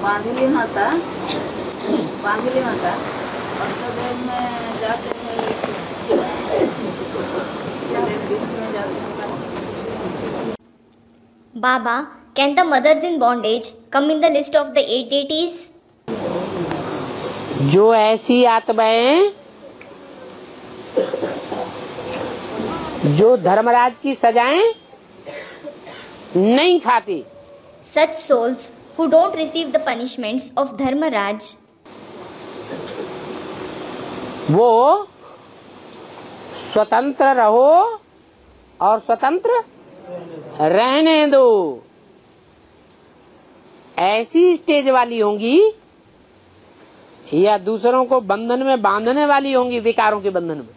बांधली माता अष्टदेव में जाते हैं, में जाते हैं। Baba, can the mothers in bondage come in the list of the 8 deities? जो ऐसी आत्माएं जो धर्मराज की सजाएं नहीं खाती, Such souls who don't receive the punishments of Dharmaraj, वो स्वतंत्र रहो और स्वतंत्र रहने दो, ऐसी स्टेज वाली होंगी या दूसरों को बंधन में बांधने वाली होंगी, विकारों के बंधन में।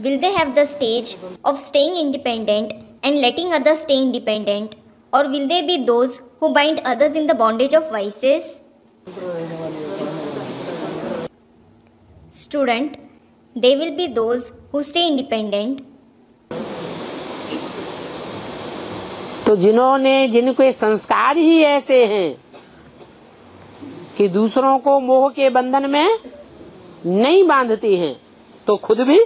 will they have the stage of staying independent and letting others stay independent, or will they be those who bind others in the bondage of vices? Student, they will be those who stay independent. तो जिनके संस्कार ही ऐसे हैं कि दूसरों को मोह के बंधन में नहीं बांधती हैं, तो खुद भी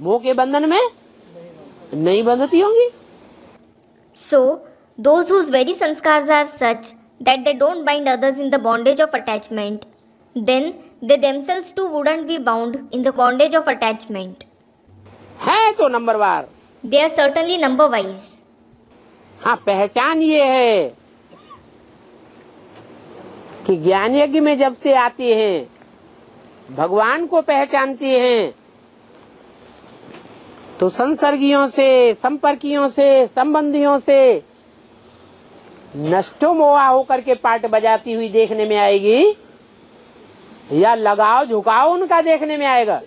मोह के बंधन में नहीं बंधती होंगी। So, those whose very sanskars are such that they don't bind others in the bondage of attachment, then they themselves too wouldn't be bound in the bondage of attachment. है तो नंबरवार। They are certainly number wise. हाँ, पहचान ये है कि ज्ञान यज्ञ में जब से आती हैं, भगवान को पहचानती हैं, तो संसर्गियों से, संपर्कियों से, संबंधियों से नष्टो मोहा होकर के पाट बजाती हुई देखने में आएगी या लगाव झुकाव उनका देखने में आएगा।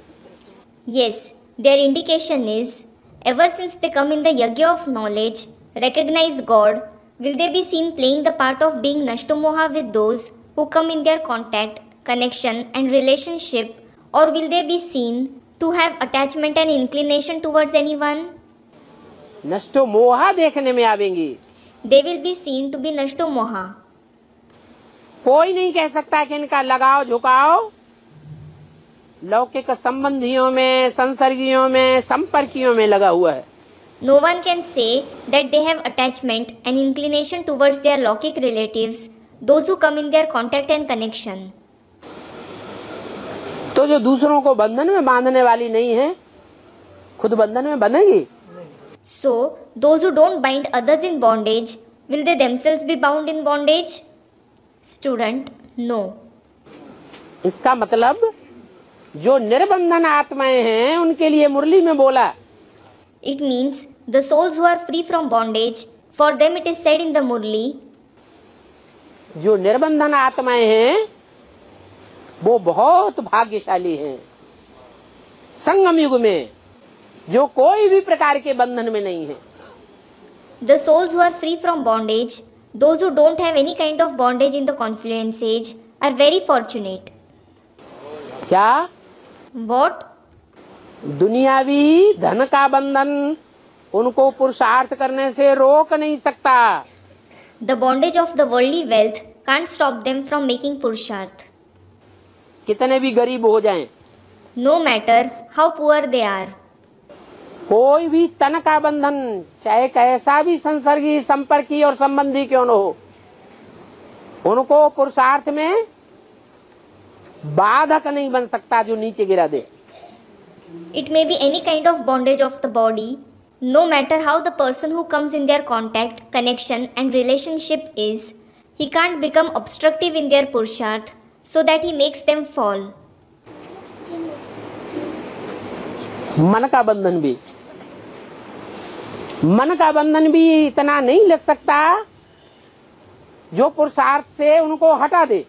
Yes, their indication is, ever since they come in the yajna of knowledge, recognize God, will they be seen playing the part of being Nashtomoha with those who come in their contact, connection and relationship, or will they be seen to have attachment and inclination towards anyone? नष्टो मोहा देखने में आवेंगी। They will be seen to be Nashtomoha. कोई नहीं कह सकता कि इनका लगाव झुकाव लौकिक संबंधियों में, संसर्गियों में, संपर्कियों में लगा हुआ है। No one can say that they have attachment and inclination towards their Lokik relatives, those who come in their contact and connection. तो जो दूसरों को बंधन में बांधने वाली नहीं है, खुद बंधन में बंधेगी। So, those who don't bind others in bondage, will they themselves be bound in bondage? Student, no. इसका मतलब जो निर्बंधन आत्माएं हैं उनके लिए मुरली में बोला। It means the souls who are free from bondage, for them it is said in the Murli, जो निर्बंधन आत्माएं हैं वो बहुत भाग्यशाली हैं। संगम युग में जो कोई भी प्रकार के बंधन में नहीं है। the souls who are free from bondage, those who don't have any kind of bondage in the confluence age, are very fortunate. क्या? What? दुनियावी धन का बंधन उनको पुरुषार्थ करने से रोक नहीं सकता। The bondage of the worldly wealth can't stop them from making purusharth. कितने भी गरीब हो जाएं, No matter how poor they are. कोई भी तन का बंधन चाहे कैसा भी संसर्गी, संपर्की और संबंधी क्यों न हो, उनको पुरुषार्थ में बाधक नहीं बन सकता जो नीचे गिरा दे। It may be any kind of bondage of the body, no matter how the person who comes in their contact, connection and relationship is, he can't become obstructive in their purusharth so that he makes them fall. मन का बंधन भी इतना नहीं लग सकता जो पुरुषार्थ से उनको हटा दे।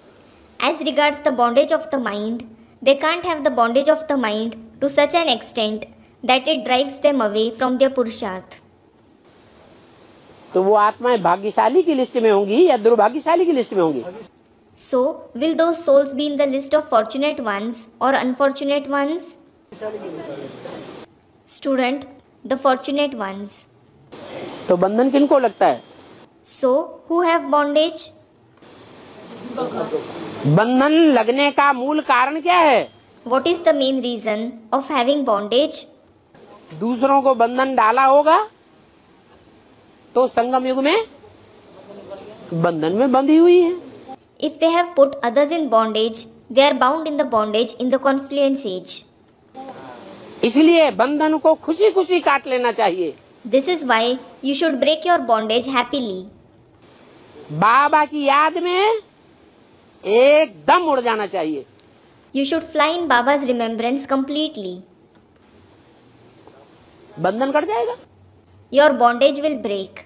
As regards the bondage of the mind, they can't have the bondage of the mind to such an extent that it drives them away from their purusharth. तो वो आत्माएं भाग्यशाली की लिस्ट में होंगी या दुर्भाग्यशाली की लिस्ट में होंगी? So, will those souls be in the list of fortunate ones or unfortunate ones? Student, the fortunate ones. तो बंधन किनको लगता है? So, who have bondage? बंधन लगने का मूल कारण क्या है? What is the main reason of having bondage? दूसरों को बंधन डाला होगा तो संगम युग में बंधन में बंधी हुई है। If they have put others in bondage, they are bound in the bondage in the confluence age. इसलिए बंधन को खुशी खुशी काट लेना चाहिए। This is why you should break your bondage happily. बाबा की याद में एकदम उड़ जाना चाहिए। You should fly in Baba's remembrance completely. बंधन कट जाएगा। Your bondage will break.